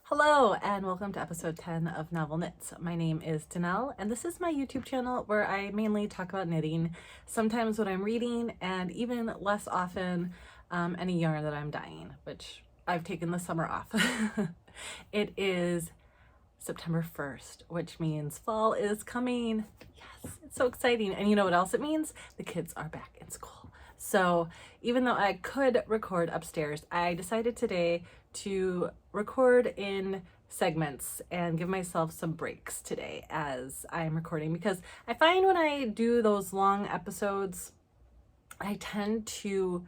Hello and welcome to episode 10 of Novel Knits. My name is Dehnel and this is my YouTube channel where I mainly talk about knitting, sometimes what I'm reading, and even less often any yarn that I'm dyeing, which I've taken the summer off. It is September 1st, which means fall is coming. Yes, it's so exciting. And you know what else it means? The kids are back in school. So even though I could record upstairs, I decided today to record in segments and give myself some breaks today as I'm recording, because I find when I do those long episodes, I tend to,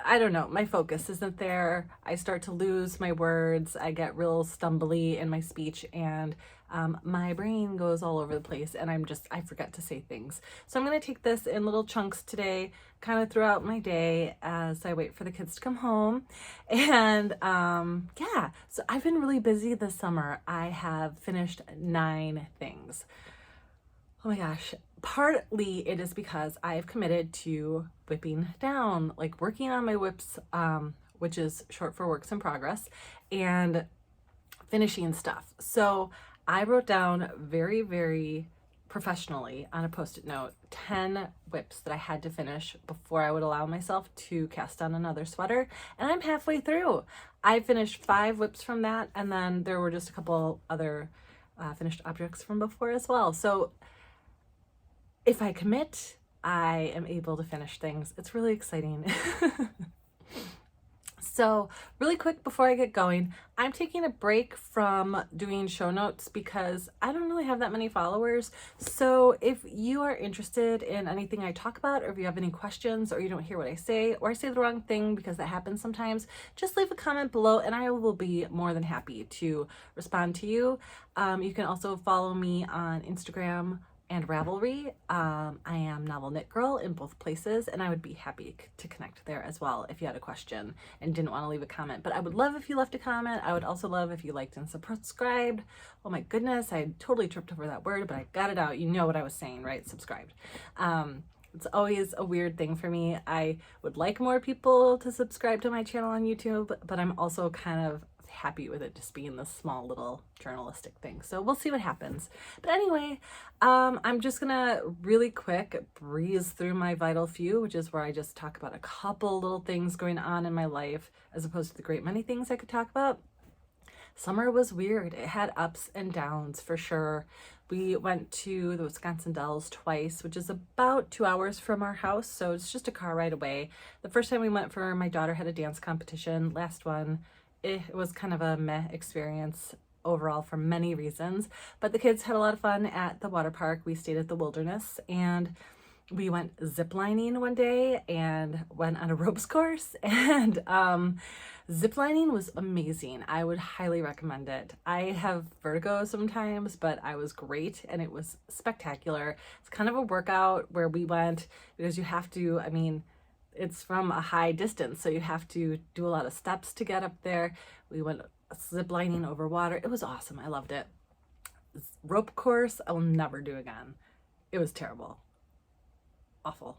I don't know, my focus isn't there. I start to lose my words. I get real stumbly in my speech, and my brain goes all over the place, and I forget to say things. So I'm going to take this in little chunks today, kind of throughout my day as I wait for the kids to come home. And yeah, so I've been really busy this summer. I have finished 9 things. Oh my gosh. Partly it is because I have committed to whipping down, like working on my whips, which is short for works in progress, and finishing stuff. So I wrote down very professionally on a post-it note 10 whips that I had to finish before I would allow myself to cast on another sweater, and I'm halfway through. I finished 5 whips from that, and then there were just a couple other finished objects from before as well. So if I commit, I am able to finish things. It's really exciting. So really quick before I get going, I'm taking a break from doing show notes because I don't really have that many followers. So if you are interested in anything I talk about, or if you have any questions, or you don't hear what I say, or I say the wrong thing, because that happens sometimes, just leave a comment below and I will be more than happy to respond to you. You can also follow me on Instagram and Ravelry. I am Novel Knit Girl in both places, and I would be happy to connect there as well if you had a question and didn't want to leave a comment. But I would love if you left a comment. I would also love if you liked and subscribed. Oh my goodness, I totally tripped over that word, but I got it out. You know what I was saying, right? Subscribed. It's always a weird thing for me. I would like more people to subscribe to my channel on YouTube, but I'm also kind of happy with it just being this small little journalistic thing. So we'll see what happens. But anyway, I'm just gonna really quick breeze through my vital few, which is where I just talk about a couple little things going on in my life as opposed to the great many things I could talk about. Summer was weird. It had ups and downs for sure. We went to the Wisconsin Dells twice, which is about 2 hours from our house, so it's just a car ride away. The first time we went, for my daughter had a dance competition. Last one, it was kind of a meh experience overall for many reasons, but the kids had a lot of fun at the water park. We stayed at the Wilderness, and we went ziplining one day and went on a ropes course, and ziplining was amazing. I would highly recommend it. I have vertigo sometimes, but I was great and it was spectacular. It's kind of a workout where we went because you have to, I mean, it's from a high distance, so you have to do a lot of steps to get up there. We went ziplining over water. It was awesome. I loved it. Rope course, I will never do again. It was terrible. Awful.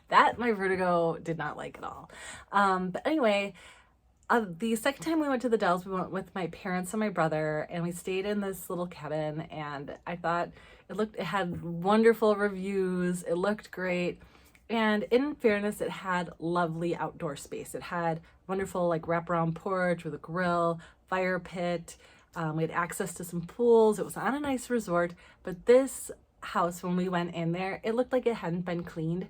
That my vertigo did not like at all. But anyway, the second time we went to the Dells, we went with my parents and my brother, and we stayed in this little cabin, and I thought it had wonderful reviews. It looked great. And in fairness, it had lovely outdoor space. It had wonderful like wraparound porch with a grill, fire pit. We had access to some pools. It was on a nice resort, but this house, when we went in there, it looked like it hadn't been cleaned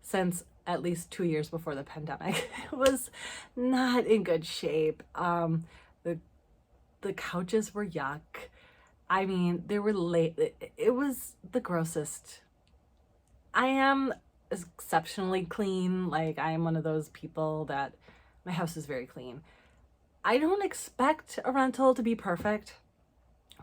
since at least 2 years before the pandemic. It was not in good shape. The couches were yuck. I mean, they were late. It was the grossest. I am exceptionally clean. Like, I am one of those people that my house is very clean. I don't expect a rental to be perfect,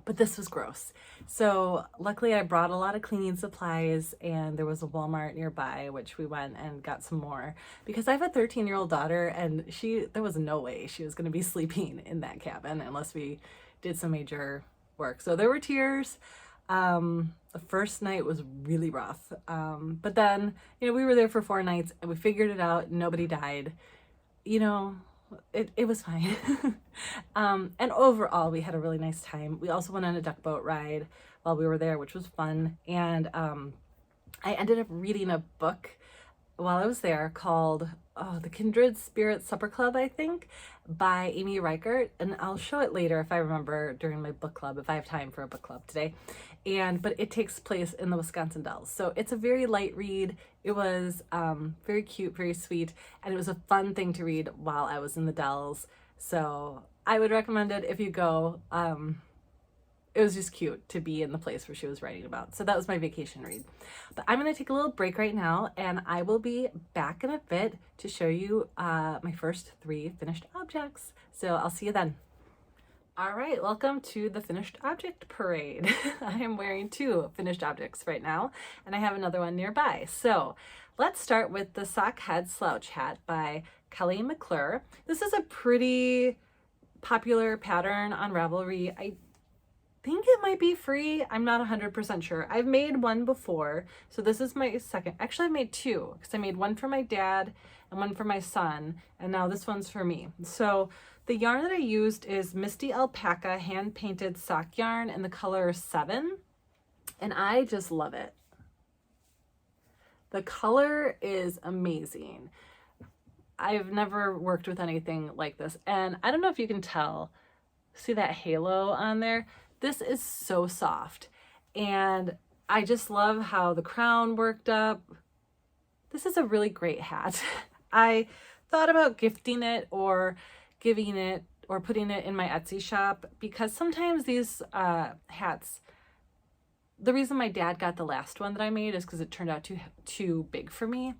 but this was gross. So luckily I brought a lot of cleaning supplies, and there was a Walmart nearby, which we went and got some more, because I have a 13-year-old daughter, and there was no way she was going to be sleeping in that cabin unless we did some major work. So there were tears. The first night was really rough. But then, we were there for 4 nights and we figured it out. Nobody died. it was fine. And overall, we had a really nice time. We also went on a duck boat ride while we were there, which was fun. And I ended up reading a book while I was there called The Kindred Spirit Supper Club, I think, by Amy Reichert. And I'll show it later if I remember during my book club, if I have time for a book club today. But it takes place in the Wisconsin Dells. So it's a very light read. It was very cute, very sweet, and it was a fun thing to read while I was in the Dells. So I would recommend it if you go. It was just cute to be in the place where she was writing about. So that was my vacation read. But I'm going to take a little break right now, and I will be back in a bit to show you my first 3 finished objects. So I'll see you then. All right, welcome to the finished object parade. I am wearing 2 finished objects right now, and I have another one nearby. So let's start with the Sock Head Slouch Hat by Kelly McClure. This is a pretty popular pattern on Ravelry. I think it might be free. I'm not 100% sure. I've made one before, so this is my second. Actually, I made 2 because I made one for my dad and one for my son, and now this one's for me. So the yarn that I used is Misty Alpaca hand-painted sock yarn in the color 7, and I just love it. The color is amazing. I've never worked with anything like this, and I don't know if you can tell. See that halo on there? This is so soft, and I just love how the crown worked up. This is a really great hat. I thought about gifting it or giving it or putting it in my Etsy shop because sometimes these hats, the reason my dad got the last one that I made is because it turned out too big for me.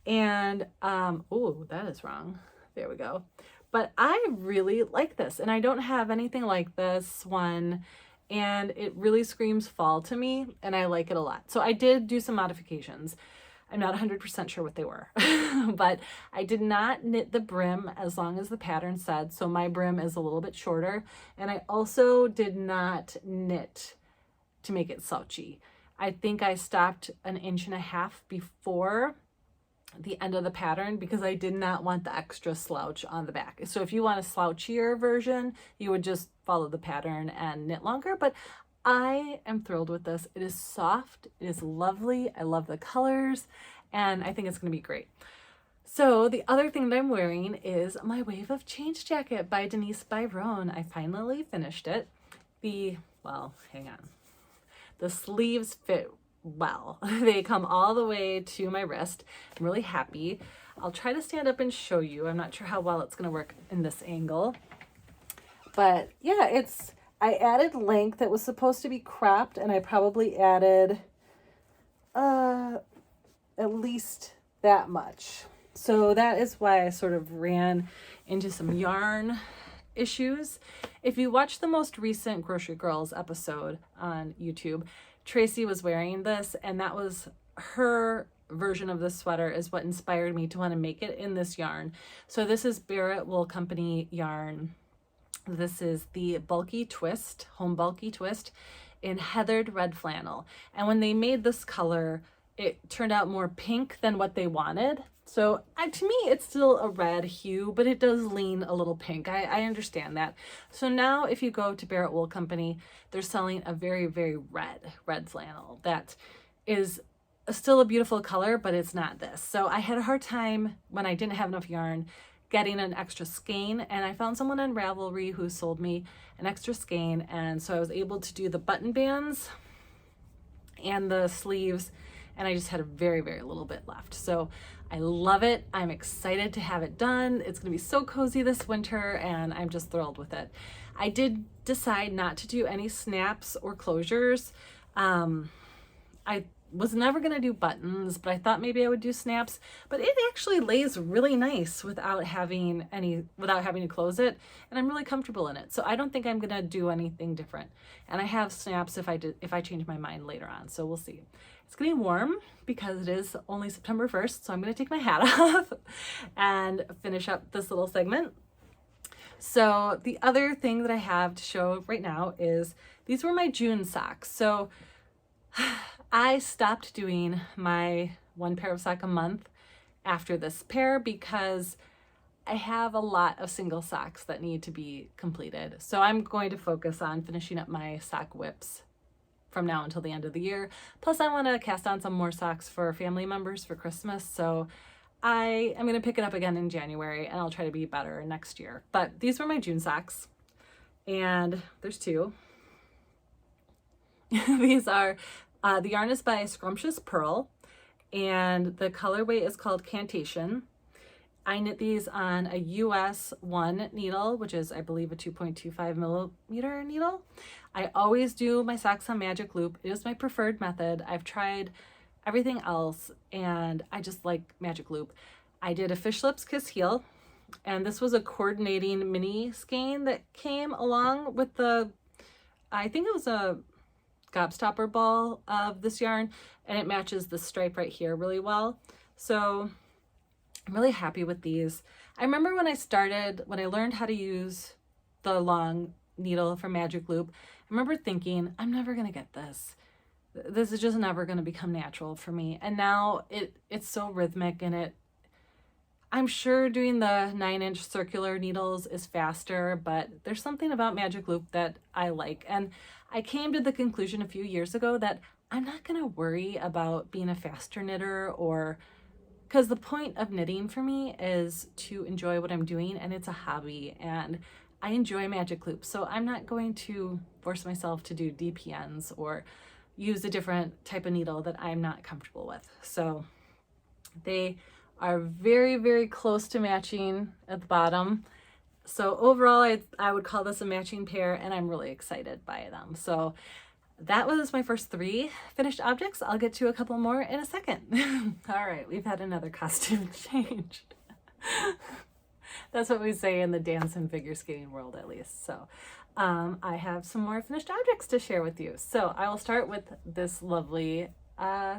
And oh, that is wrong. There we go. But I really like this, and I don't have anything like this one, and it really screams fall to me, and I like it a lot. So I did do some modifications. I'm not 100% sure what they were, but I did not knit the brim as long as the pattern said, so my brim is a little bit shorter, and I also did not knit to make it slouchy. I think I stopped 1.5 inches before the end of the pattern because I did not want the extra slouch on the back. So if you want a slouchier version, you would just follow the pattern and knit longer, but I am thrilled with this. It is soft, it is lovely, I love the colors, and I think it's gonna be great. So the other thing that I'm wearing is my Wave of Change jacket by Denise Byron. I finally finished it. Well, hang on. The sleeves fit well. They come all the way to my wrist. I'm really happy. I'll try to stand up and show you. I'm not sure how well it's gonna work in this angle. But yeah, I added length. It was supposed to be cropped, and I probably added at least that much. So that is why I sort of ran into some yarn issues. If you watch the most recent Grocery Girls episode on YouTube, Tracy was wearing this, and that was her version of the sweater is what inspired me to want to make it in this yarn. So this is Barrett Wool Company yarn. This is the Bulky Twist, Home Bulky Twist in heathered red flannel. And when they made this color, it turned out more pink than what they wanted. So to me, it's still a red hue, but it does lean a little pink. I understand that. So now if you go to Barrett Wool Company, they're selling a very, very red flannel that is still a beautiful color, but it's not this. So I had a hard time when I didn't have enough yarn getting an extra skein, and I found someone on Ravelry who sold me an extra skein, and so I was able to do the button bands and the sleeves, and I just had a very, very little bit left. So I love it. I'm excited to have it done. It's gonna be so cozy this winter, and I'm just thrilled with it. I did decide not to do any snaps or closures. I was never gonna do buttons, but I thought maybe I would do snaps, but it actually lays really nice without having to close it, and I'm really comfortable in it. So I don't think I'm gonna do anything different. And I have snaps if I change my mind later on, so we'll see. It's getting warm because it is only September 1st, so I'm gonna take my hat off and finish up this little segment. So the other thing that I have to show right now is these were my June socks. So I stopped doing my one pair of sock a month after this pair because I have a lot of single socks that need to be completed. So I'm going to focus on finishing up my sock whips from now until the end of the year. Plus I want to cast on some more socks for family members for Christmas. So I am going to pick it up again in January, and I'll try to be better next year. But these were my June socks, and there's two. These are, the yarn is by Scrumptious Pearl, and the colorway is called Cantation. I knit these on a US 1 needle, which is, I believe, a 2.25 millimeter needle. I always do my socks on magic loop. It is my preferred method. I've tried everything else, and I just like magic loop. I did a Fish Lips Kiss Heel, and this was a coordinating mini skein that came along with the, I think it was a gobstopper ball of this yarn, and it matches the stripe right here really well. So I'm really happy with these. I remember when I learned how to use the long needle for magic loop, I remember thinking, I'm never gonna get this. This is just never gonna become natural for me. And now it's so rhythmic, and I'm sure doing the 9-inch circular needles is faster, but there's something about magic loop that I like. And I came to the conclusion a few years ago that I'm not gonna worry about being a faster knitter, because the point of knitting for me is to enjoy what I'm doing, and it's a hobby, and I enjoy magic loop. So I'm not going to force myself to do DPNs or use a different type of needle that I'm not comfortable with. So they are very, very close to matching at the bottom. So overall, I would call this a matching pair, and I'm really excited by them. So that was my first 3 finished objects. I'll get to a couple more in a second. All right, we've had another costume change. That's what we say in the dance and figure skating world, at least. So I have some more finished objects to share with you. So I will start with this lovely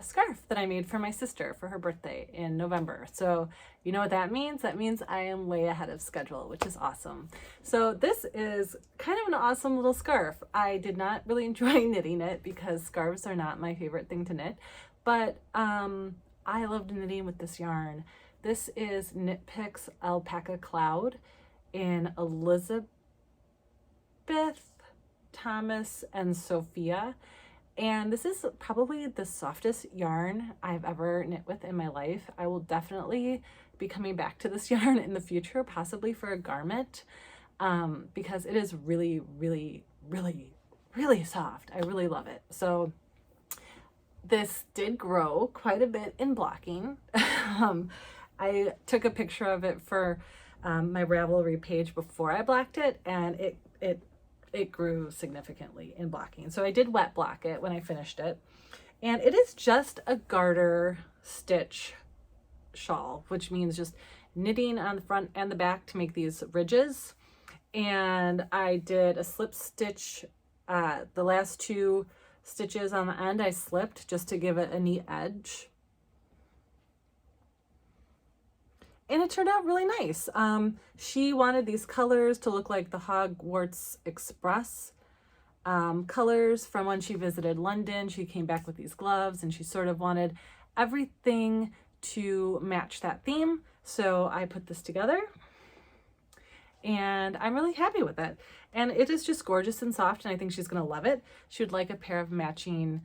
scarf that I made for my sister for her birthday in November. So you know what that means? That means I am way ahead of schedule, which is awesome. So this is kind of an awesome little scarf. I did not really enjoy knitting it because scarves are not my favorite thing to knit, but I loved knitting with this yarn. This is Knit Picks Alpaca Cloud in Elizabeth, Thomas, and Sophia. And this is probably the softest yarn I've ever knit with in my life. I will definitely be coming back to this yarn in the future, possibly for a garment, because it is really, really, really, really soft. I really love it. So this did grow quite a bit in blocking. I took a picture of it for my Ravelry page before I blocked it, and it grew significantly in blocking. So I did wet block it when I finished it. And it is just a garter stitch shawl, which means just knitting on the front and the back to make these ridges. And I did a slip stitch, the last 2 stitches on the end I slipped just to give it a neat edge. And it turned out really nice. She wanted these colors to look like the Hogwarts Express colors from when she visited London. She came back with these gloves, and she sort of wanted everything to match that theme. So I put this together, and I'm really happy with it. And it is just gorgeous and soft, and I think she's gonna love it. She would like a pair of matching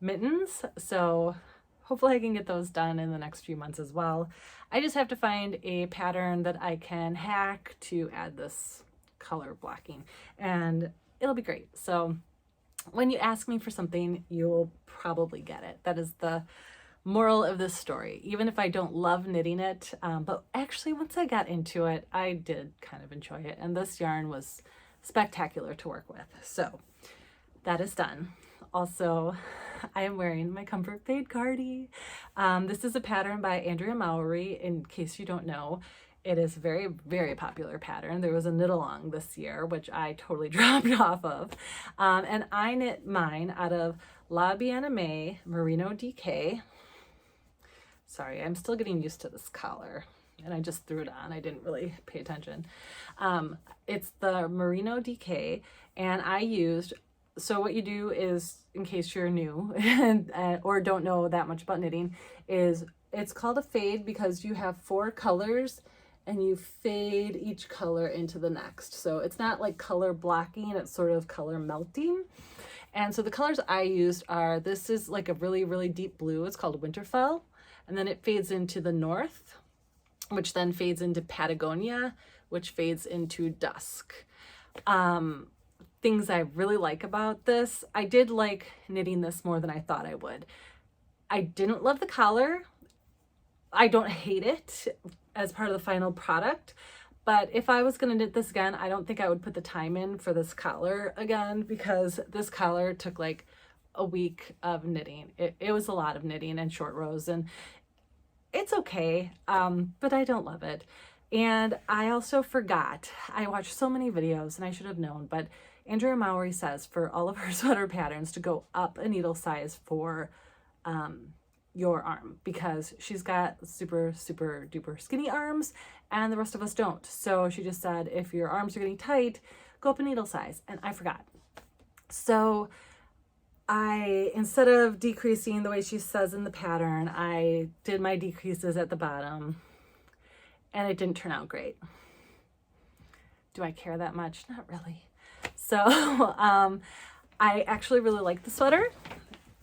mittens. So hopefully I can get those done in the next few months as well. I just have to find a pattern that I can hack to add this color blocking, and it'll be great. So when you ask me for something, you'll probably get it. That is the moral of this story, even if I don't love knitting it. But actually, once I got into it, I did kind of enjoy it, and this yarn was spectacular to work with. So that is done. Also, I am wearing my Comfort Fade Cardi. This is a pattern by Andrea Mowry. In case you don't know, it is a very, very popular pattern. There was a knit along this year, which I totally dropped off of. And I knit mine out of La Bien-Aimée Merino DK. Sorry, I'm still getting used to this collar, and I just threw it on. I didn't really pay attention. It's the Merino DK, and I used, so what you do is, in case you're new or don't know that much about knitting, is it's called a fade because you have 4 colors and you fade each color into the next. So it's not like color blocking, it's sort of color melting. And so the colors I used are, this is like a really, really deep blue. It's called Winterfell. And then it fades into the north, which then fades into Patagonia, which fades into dusk. Things I really like about this, I did like knitting this more than I thought I would. I didn't love the collar. I don't hate it as part of the final product, but if I was going to knit this again, I don't think I would put the time in for this collar again, because this collar took like a week of knitting. It was a lot of knitting and short rows, and it's okay, but I don't love it. And I also forgot, I watched so many videos and I should have known, but Andrea Mowry says for all of her sweater patterns to go up a needle size for your arm, because she's got super, super duper skinny arms and the rest of us don't. So she just said, if your arms are getting tight, go up a needle size. And I forgot. So I, instead of decreasing the way she says in the pattern, I did my decreases at the bottom and it didn't turn out great. Do I care that much? Not really. So I actually really like the sweater.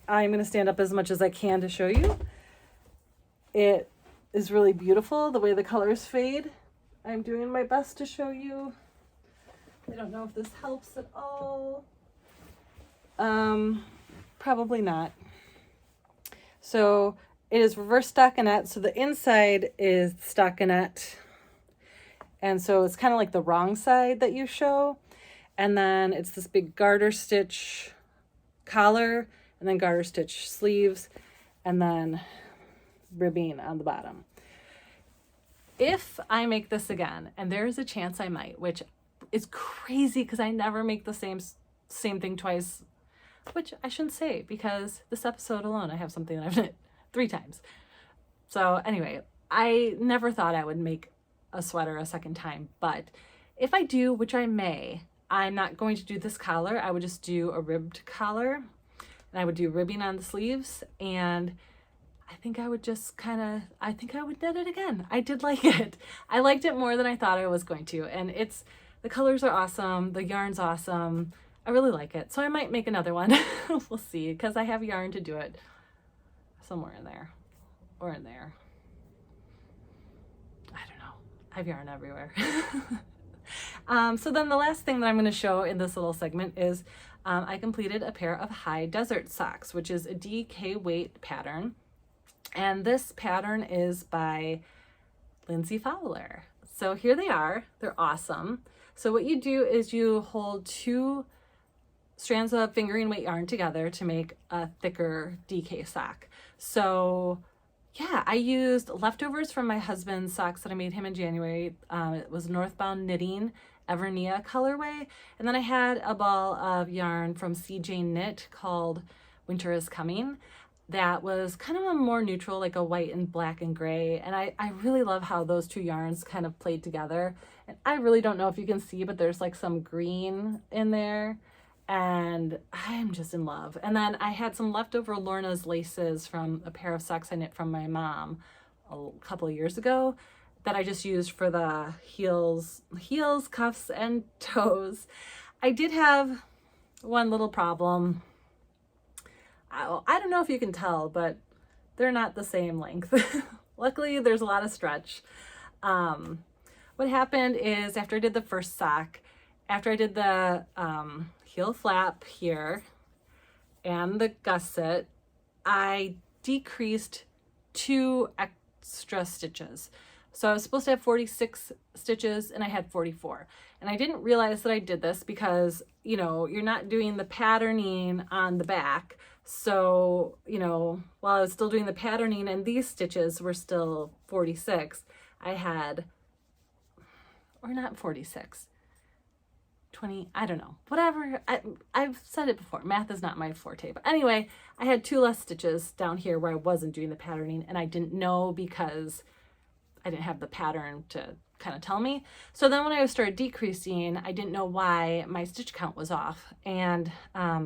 I'm going to stand up as much as I can to show you. It is really beautiful, the way the colors fade. I'm doing my best to show you. I don't know if this helps at all. Probably not. So it is reverse stockinette. So the inside is stockinette. And so it's kind of like the wrong side that you show. And then it's this big garter stitch collar, and then garter stitch sleeves, and then ribbing on the bottom. If I make this again, and there is a chance I might, which is crazy because I never make the same thing twice, which I shouldn't say because this episode alone I have something that I've knit 3 times. So anyway, I never thought I would make a sweater a second time, but if I do, which I may, I'm not going to do this collar. I would just do a ribbed collar. And I would do ribbing on the sleeves, and I think I would just I think I would knit it again. I did like it. I liked it more than I thought I was going to, and the colors are awesome, the yarn's awesome. I really like it. So I might make another one. We'll see, because I have yarn to do it somewhere in there or in there. I don't know. I have yarn everywhere. So then the last thing that I'm going to show in this little segment is I completed a pair of high desert socks, which is a DK weight pattern. And this pattern is by Lindsay Fowler. So here they are. They're awesome. So what you do is you hold 2 strands of fingering weight yarn together to make a thicker DK sock. So yeah, I used leftovers from my husband's socks that I made him in January. It was Northbound Knitting Evernia colorway. And then I had a ball of yarn from CJ Knit called Winter is Coming. That was kind of a more neutral, like a white and black and gray. And I really love how those 2 yarns kind of played together. And I really don't know if you can see, but there's like some green in there. And I'm just in love. And then I had some leftover Lorna's laces from a pair of socks I knit from my mom a couple of years ago that I just used for the heels, cuffs, and toes. I did have one little problem. I don't know if you can tell, but they're not the same length. Luckily, there's a lot of stretch. What happened is after I did the first sock, after I did the heel flap here and the gusset, I decreased 2 extra stitches. So I was supposed to have 46 stitches and I had 44. And I didn't realize that I did this because, you know, you're not doing the patterning on the back. So, you know, while I was still doing the patterning and these stitches were still 46, I had, or not 46, 20, I don't know, whatever. I've said it before, math is not my forte. But anyway, I had 2 less stitches down here where I wasn't doing the patterning, and I didn't know because I didn't have the pattern to kind of tell me. So then when I started decreasing, I didn't know why my stitch count was off. And I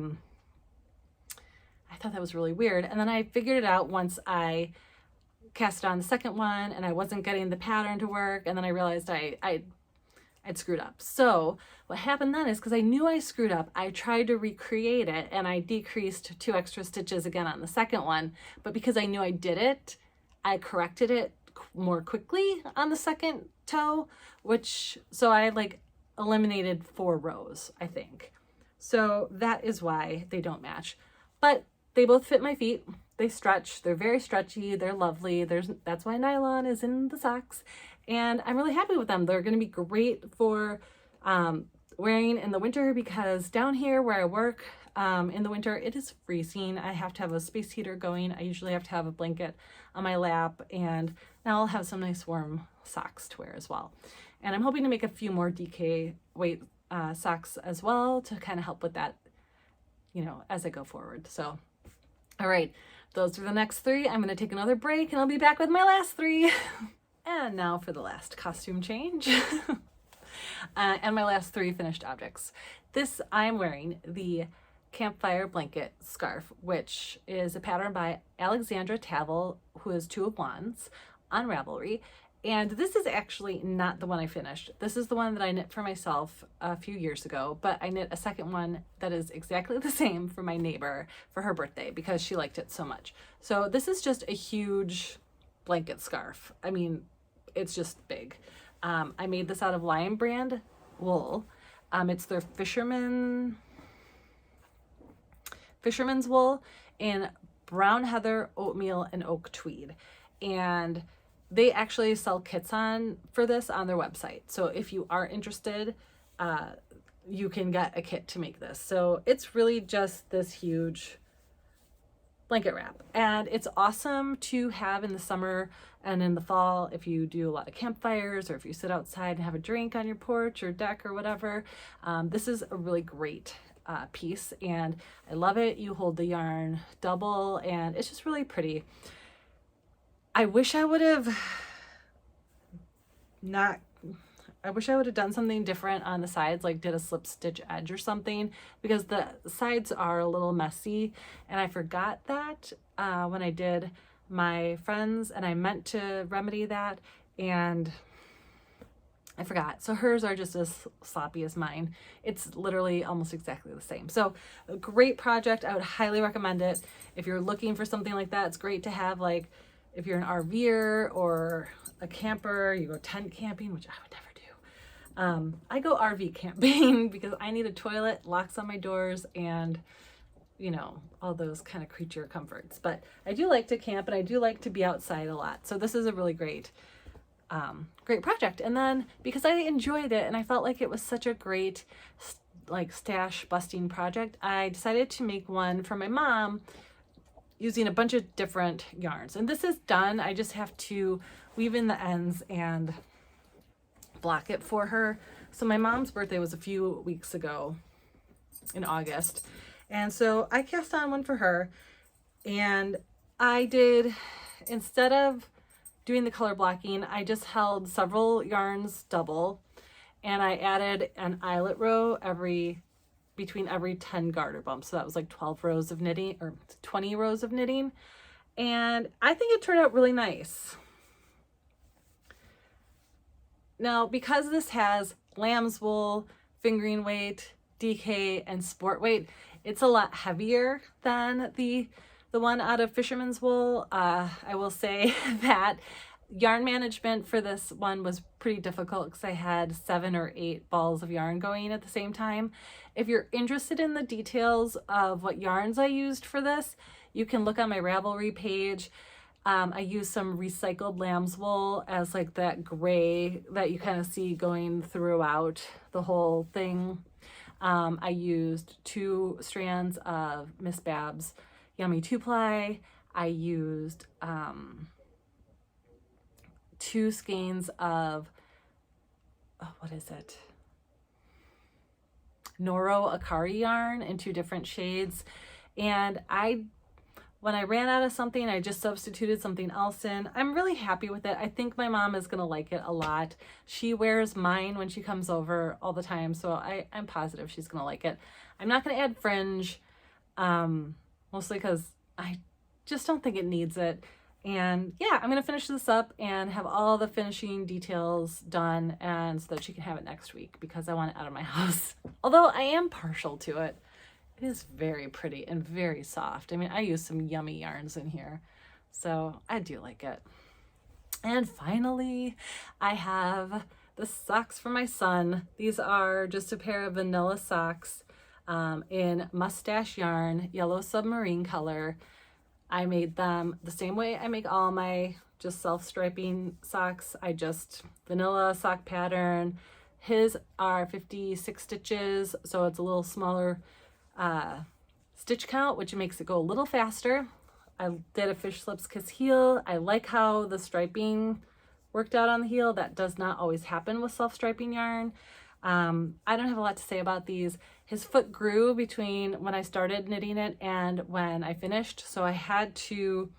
thought that was really weird. And then I figured it out once I cast it on the second one and I wasn't getting the pattern to work, and then I realized I'd screwed up. So what happened then is, because I knew I screwed up, I tried to recreate it and I decreased 2 extra stitches again on the second one. But because I knew I did it, I corrected it more quickly on the second toe, so I like eliminated 4 rows, I think. So that is why they don't match. But they both fit my feet. They stretch. They're very stretchy. They're lovely. That's why nylon is in the socks. And I'm really happy with them. They're going to be great for wearing in the winter, because down here where I work in the winter, it is freezing. I have to have a space heater going. I usually have to have a blanket on my lap, and now I'll have some nice warm socks to wear as well. And I'm hoping to make a few more DK weight socks as well to kind of help with that, you know, as I go forward. So, all right, those are the next 3. I'm going to take another break and I'll be back with my last 3. And now for the last costume change. And my last 3 finished objects. This, I'm wearing the campfire blanket scarf, which is a pattern by Alexandra Tavel, who is 2 of Wands on Ravelry. And this is actually not the one I finished. This is the one that I knit for myself a few years ago, but I knit a second one that is exactly the same for my neighbor for her birthday because she liked it so much. So this is just a huge blanket scarf. I mean, it's just big. I made this out of Lion brand wool. It's their fisherman's wool in brown heather, oatmeal, and oak tweed. And they actually sell kits for this on their website. So if you are interested, you can get a kit to make this. So it's really just this huge blanket wrap. And it's awesome to have in the summer and in the fall if you do a lot of campfires, or if you sit outside and have a drink on your porch or deck or whatever. This is a really great piece, and I love it. You hold the yarn double, and it's just really pretty. I wish I would have done something different on the sides, like did a slip stitch edge or something, because the sides are a little messy, and I forgot that when I did my friends, and I meant to remedy that, and I forgot. So hers are just as sloppy as mine. It's literally almost exactly the same. So a great project. I would highly recommend it. If you're looking for something like that, it's great to have, like, if you're an RVer or a camper, you go tent camping, which I would never do. I go RV camping because I need a toilet, locks on my doors, and, you know, all those kind of creature comforts. But I do like to camp, and I do like to be outside a lot. So this is a really great project. And then because I enjoyed it and I felt like it was such a great like stash busting project, I decided to make one for my mom using a bunch of different yarns. And this is done. I just have to weave in the ends and block it for her. So my mom's birthday was a few weeks ago in August. And so I cast on one for her, and I did, instead of doing the color blocking, I just held several yarns double, and I added an eyelet row between every 10 garter bumps. So that was like 12 rows of knitting, or 20 rows of knitting. And I think it turned out really nice. Now, because this has lamb's wool, fingering weight, DK, and sport weight, it's a lot heavier than the one out of fisherman's wool. I will say that yarn management for this one was pretty difficult because I had 7 or 8 balls of yarn going at the same time. If you're interested in the details of what yarns I used for this, you can look on my Ravelry page. I used some recycled lamb's wool as like that gray that you kind of see going throughout the whole thing. I used 2 strands of Miss Babs Yummy 2-ply. I used 2 skeins of, what is it? Noro Akari yarn in 2 different shades. And when I ran out of something, I just substituted something else in. I'm really happy with it. I think my mom is gonna like it a lot. She wears mine when she comes over all the time, so I'm positive she's gonna like it. I'm not gonna add fringe, mostly because I just don't think it needs it. And yeah, I'm gonna finish this up and have all the finishing details done, and so that she can have it next week because I want it out of my house. Although I am partial to it. It is very pretty and very soft. I mean, I use some yummy yarns in here, so I do like it. And finally, I have the socks for my son. These are just a pair of vanilla socks in mustache yarn, yellow submarine color. I made them the same way I make all my just self-striping socks. I just vanilla sock pattern. His are 56 stitches, so it's a little smaller stitch count, which makes it go a little faster. I did a fish slips kiss heel. I like how the striping worked out on the heel. That does not always happen with self-striping yarn. I don't have a lot to say about these. His foot grew between when I started knitting it and when I finished. So I had to,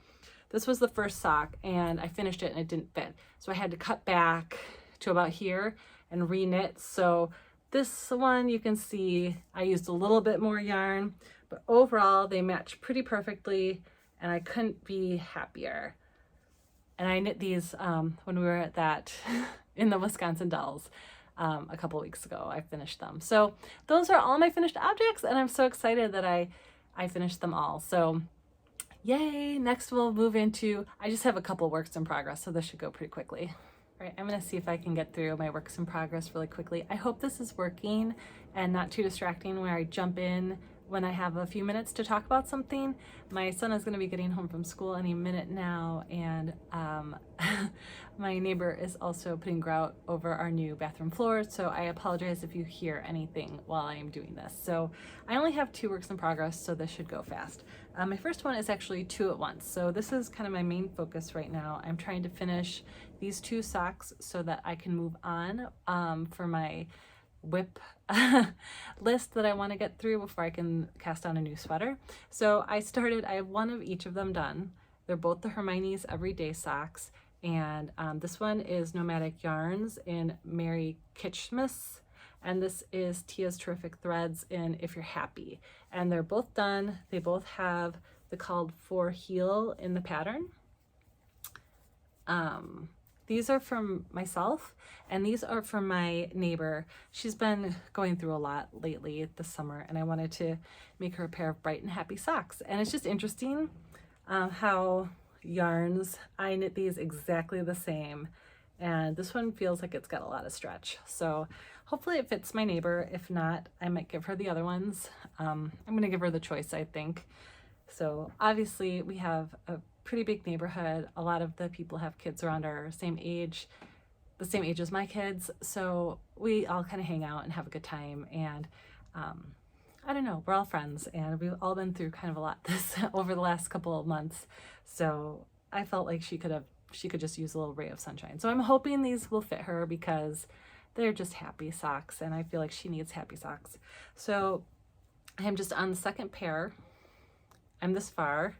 this was the first sock and I finished it and it didn't fit. So I had to cut back to about here and re-knit. So this one you can see I used a little bit more yarn, but overall they match pretty perfectly and I couldn't be happier. And I knit these when we were at that in the Wisconsin Dells. A couple weeks ago. I finished them. So those are all my finished objects and I'm so excited that I finished them all. So yay! Next we'll move into, I just have a couple works in progress, so this should go pretty quickly. All right, I'm gonna see if I can get through my works in progress really quickly. I hope this is working and not too distracting where I jump in when I have a few minutes to talk about something. My son is going to be getting home from school any minute now, and my neighbor is also putting grout over our new bathroom floor, so I apologize if you hear anything while I am doing this. So I only have 2 works in progress, so this should go fast. My first one is actually 2 at once, so this is kind of my main focus right now. I'm trying to finish these 2 socks so that I can move on for my whip list that I want to get through before I can cast on a new sweater. So I have 1 of each of them done. They're both the Hermione's Everyday Socks, and this one is Nomadic Yarns in Merry Kitschmas, and this is Tia's Terrific Threads in If You're Happy. And they're both done. They both have the called for heel in the pattern. These are from myself, and these are from my neighbor. She's been going through a lot lately this summer, and I wanted to make her a pair of bright and happy socks. And it's just interesting how yarns, I knit these exactly the same, and this one feels like it's got a lot of stretch. So hopefully it fits my neighbor. If not, I might give her the other ones. I'm gonna give her the choice, I think. So obviously we have a pretty big neighborhood. A lot of the people have kids around our same age, the same age as my kids. So we all kind of hang out and have a good time. And I don't know, we're all friends and we've all been through kind of a lot this over the last couple of months. So I felt like she could just use a little ray of sunshine. So I'm hoping these will fit her because they're just happy socks and I feel like she needs happy socks. So I'm just on the second pair. I'm this far.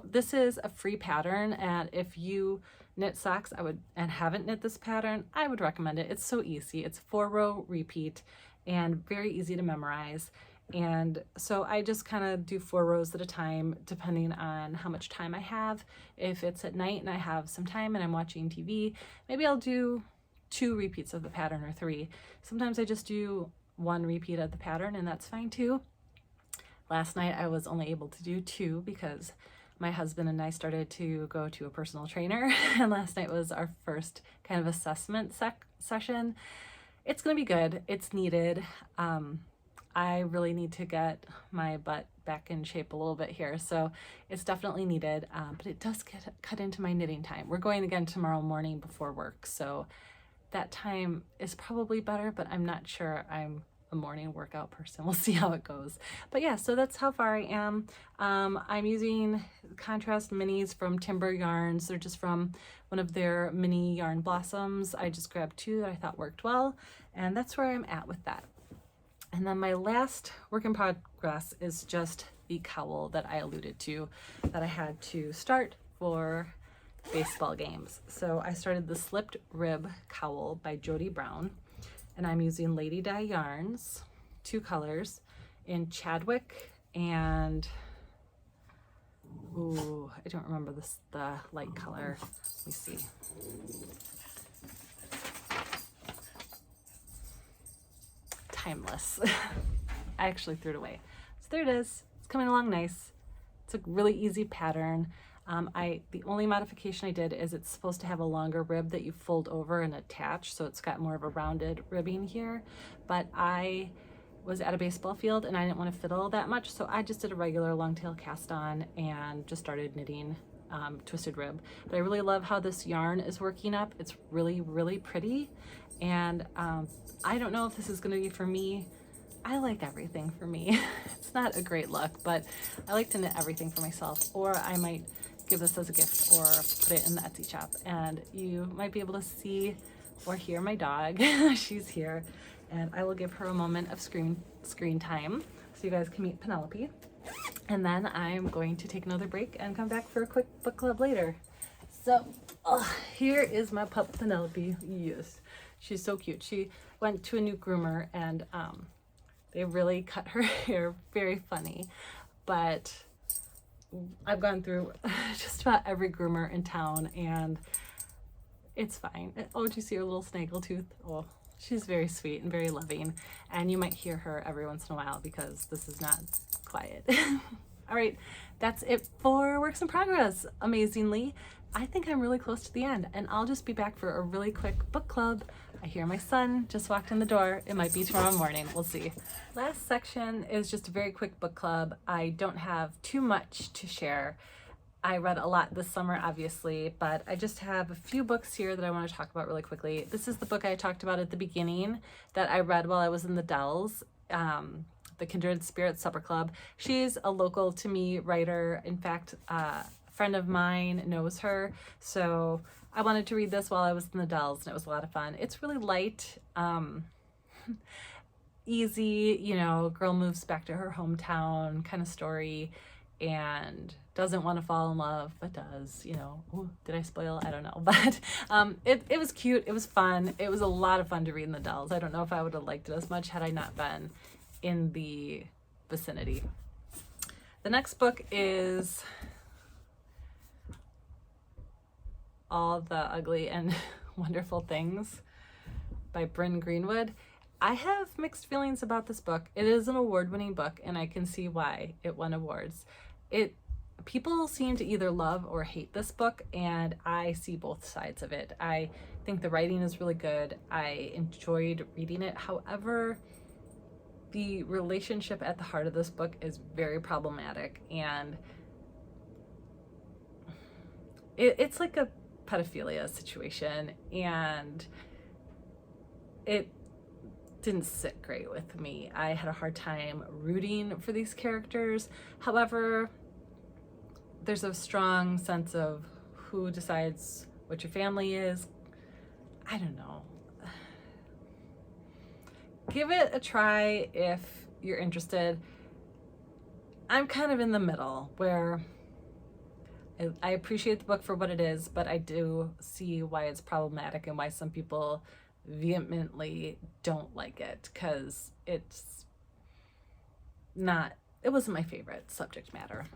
This is a free pattern, and if you knit socks and haven't knit this pattern, I would recommend it. It's so easy. It's 4-row repeat and very easy to memorize. And so I just kind of do 4 rows at a time depending on how much time I have. If it's at night and I have some time and I'm watching TV, maybe I'll do 2 repeats of the pattern or 3. Sometimes I just do 1 repeat of the pattern and that's fine too. Last night I was only able to do 2 because my husband and I started to go to a personal trainer and last night was our first kind of assessment session. It's gonna be good. It's needed. I really need to get my butt back in shape a little bit here, so it's definitely needed, but it does get cut into my knitting time. We're going again tomorrow morning before work, so that time is probably better, but I'm not sure I'm a morning workout person. We'll see how it goes. But yeah, so that's how far I am. I'm using contrast minis from Timber Yarns. They're just from one of their mini yarn blossoms. I just grabbed 2 that I thought worked well, and that's where I'm at with that. And then my last work in progress is just the cowl that I alluded to that I had to start for baseball games. So I started the Slipped Rib Cowl by Jody Brown, and I'm using Lady Dye yarns, 2 colors in Chadwick and Ooh, I don't remember the light color. Let me see. Timeless. I actually threw it away. So there it is. It's coming along nice. It's a really easy pattern. The only modification I did is it's supposed to have a longer rib that you fold over and attach, so it's got more of a rounded ribbing here. But I was at a baseball field and I didn't want to fiddle that much, so I just did a regular long tail cast on and just started knitting twisted rib. But I really love how this yarn is working up. It's really, really pretty, and I don't know if this is going to be for me. I like everything for me. It's not a great look, but I like to knit everything for myself, or I might give this as a gift or put it in the Etsy shop. And you might be able to see or hear my dog. She's here, and I will give her a moment of screen time so you guys can meet Penelope. And then I'm going to take another break and come back for a quick book club later. So here is my pup Penelope. Yes, she's so cute. She went to a new groomer, and they really cut her hair very funny, but I've gone through just about every groomer in town and it's fine. Oh, did you see her little snaggle tooth? Oh, she's very sweet and very loving, and you might hear her every once in a while because this is not quiet. All right, that's it for Works in Progress. Amazingly, I think I'm really close to the end, and I'll just be back for a really quick book club. I hear my son just walked in the door. It might be tomorrow morning. We'll see. Last section is just a very quick book club. I don't have too much to share. I read a lot this summer, obviously, but I just have a few books here that I want to talk about really quickly. This is the book I talked about at the beginning that I read while I was in the Dells. The Kindred Spirits Supper Club. She's a local to me writer. In fact, a friend of mine knows her, so I wanted to read this while I was in the Dells, and it was a lot of fun. It's really light, easy, you know, girl moves back to her hometown kind of story and doesn't want to fall in love, but does, you know. Ooh, did I spoil? I don't know. But it was cute. It was fun. It was a lot of fun to read in the Dells. I don't know if I would have liked it as much had I not been in the vicinity. The next book is All the Ugly and Wonderful Things by Bryn Greenwood. I have mixed feelings about this book. It is an award-winning book, and I can see why it won awards. People seem to either love or hate this book, and I see both sides of it. I think the writing is really good. I enjoyed reading it. However, the relationship at the heart of this book is very problematic, and it's like a pedophilia situation, and it didn't sit great with me. I had a hard time rooting for these characters. However, there's a strong sense of who decides what your family is. I don't know. Give it a try if you're interested. I'm kind of in the middle where I appreciate the book for what it is, but I do see why it's problematic and why some people vehemently don't like it, because it wasn't my favorite subject matter.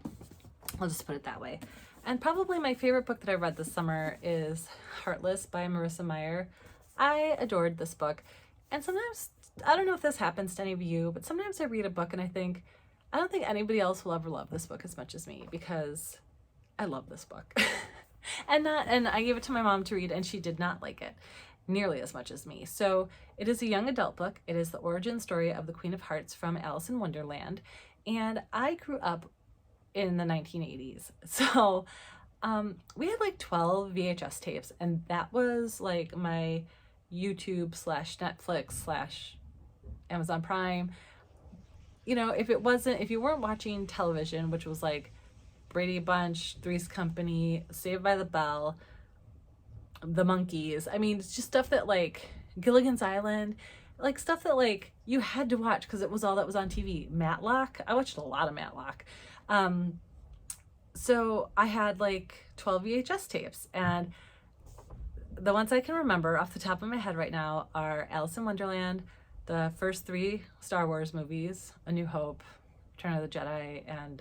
I'll just put it that way. And probably my favorite book that I read this summer is Heartless by Marissa Meyer. I adored this book. And sometimes, I don't know if this happens to any of you, but sometimes I read a book and I think, I don't think anybody else will ever love this book as much as me, because I love this book. and I gave it to my mom to read, and she did not like it nearly as much as me. So it is a young adult book. It is the origin story of the Queen of Hearts from Alice in Wonderland. And I grew up in the 1980s. So we had like 12 VHS tapes, and that was like my YouTube / Netflix / Amazon Prime. You know, if you weren't watching television, which was like Brady Bunch, Three's Company, Saved by the Bell, The Monkees. I mean, it's just stuff that, like, Gilligan's Island, like stuff that like you had to watch because it was all that was on TV. Matlock. I watched a lot of Matlock. So I had like 12 VHS tapes, and the ones I can remember off the top of my head right now are Alice in Wonderland, the first 3 Star Wars movies, A New Hope, Return of the Jedi, and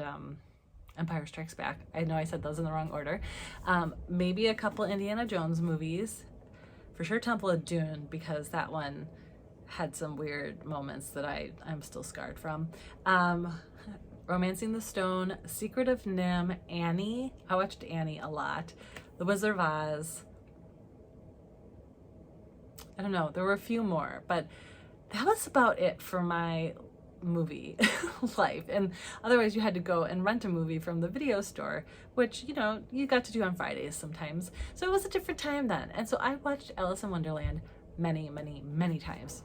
Empire Strikes Back. I know I said those in the wrong order. Maybe a couple Indiana Jones movies. For sure Temple of Doom, because that one had some weird moments that I'm still scarred from. Romancing the Stone, Secret of Nim, Annie. I watched Annie a lot. The Wizard of Oz. I don't know, there were a few more, but that was about it for my movie life. And otherwise you had to go and rent a movie from the video store, which, you know, you got to do on Fridays sometimes. So it was a different time then. And so I watched Alice in Wonderland many, many, many times.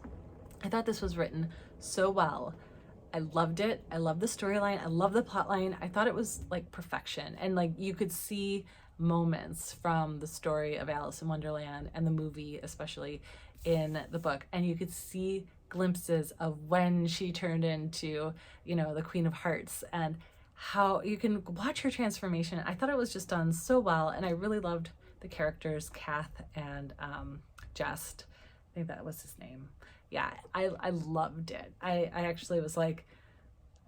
I thought this was written so well. I loved it. I loved the storyline. I loved the plot line. I thought it was like perfection. And like you could see moments from the story of Alice in Wonderland and the movie, especially in the book. And you could see glimpses of when she turned into, you know, the Queen of Hearts, and how you can watch her transformation. I thought it was just done so well. And I really loved the characters, Kath and Jest. I think that was his name. Yeah, I loved it. I actually was like,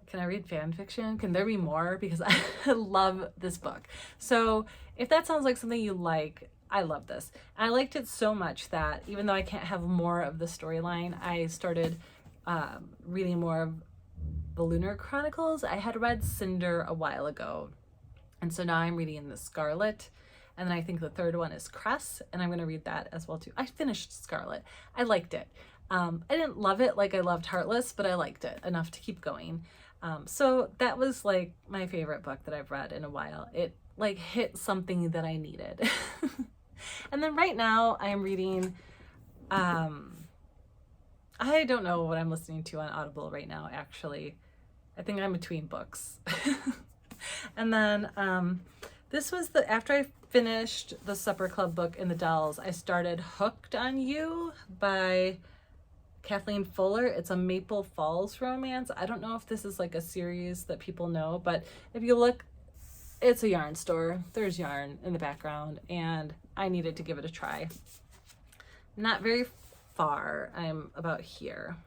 can I read fan fiction? Can there be more? Because I love this book. So if that sounds like something you like, I love this. And I liked it so much that even though I can't have more of the storyline, I started reading more of the Lunar Chronicles. I had read Cinder a while ago. And so now I'm reading the Scarlet. And then I think the third one is Cress, and I'm going to read that as well too. I finished Scarlet. I liked it. I didn't love it like I loved Heartless, but I liked it enough to keep going. So that was like my favorite book that I've read in a while. It like hit something that I needed. And then right now I am reading, I don't know what I'm listening to on Audible right now, actually. I think I'm between books. And then this was after I finished the Supper Club book in the Dells, I started Hooked on You by Kathleen Fuller. It's a Maple Falls romance. I don't know if this is like a series that people know, but if you look, it's a yarn store. There's yarn in the background, and I needed to give it a try. Not very far. I'm about here.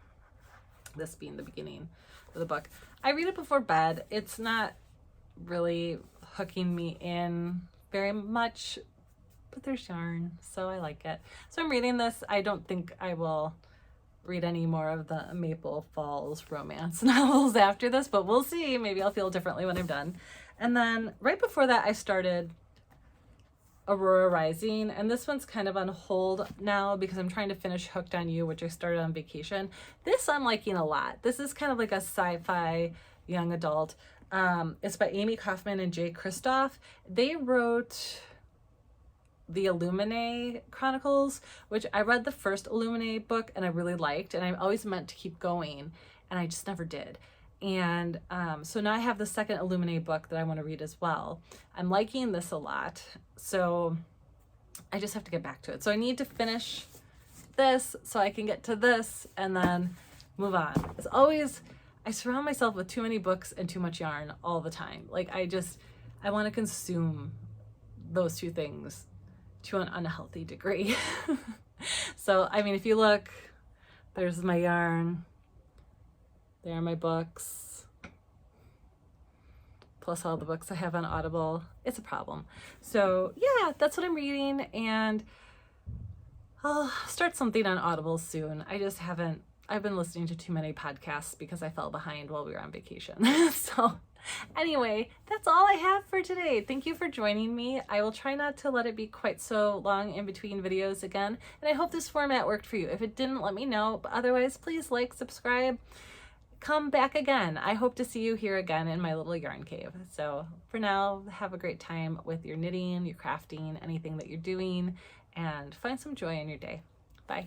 This being the beginning of the book. I read it before bed. It's not really hooking me in very much, but there's yarn, so I like it. So I'm reading this. I don't think I will read any more of the Maple Falls romance novels after this, but we'll see. Maybe I'll feel differently when I'm done. And then right before that, I started Aurora Rising, and this one's kind of on hold now because I'm trying to finish Hooked on You, which I started on vacation. This I'm liking a lot. This is kind of like a sci-fi young adult. It's by Amy Kaufman and Jay Kristoff. They wrote the Illuminae Chronicles, which I read the first Illuminae book and I really liked, and I always meant to keep going, and I just never did. And so now I have the second Illuminae book that I want to read as well. I'm liking this a lot, so I just have to get back to it. So I need to finish this so I can get to this and then move on. It's always, I surround myself with too many books and too much yarn all the time. Like I want to consume those two things to an unhealthy degree. So, I mean, if you look, there's my yarn. There are my books, plus all the books I have on Audible. It's a problem. So yeah, that's what I'm reading, and I'll start something on Audible soon. I just haven't, I've been listening to too many podcasts because I fell behind while we were on vacation. So anyway, that's all I have for today. Thank you for joining me. I will try not to let it be quite so long in between videos again, and I hope this format worked for you. If it didn't, let me know, but otherwise, please like, subscribe, come back again. I hope to see you here again in my little yarn cave. So for now, have a great time with your knitting, your crafting, anything that you're doing, and find some joy in your day. Bye.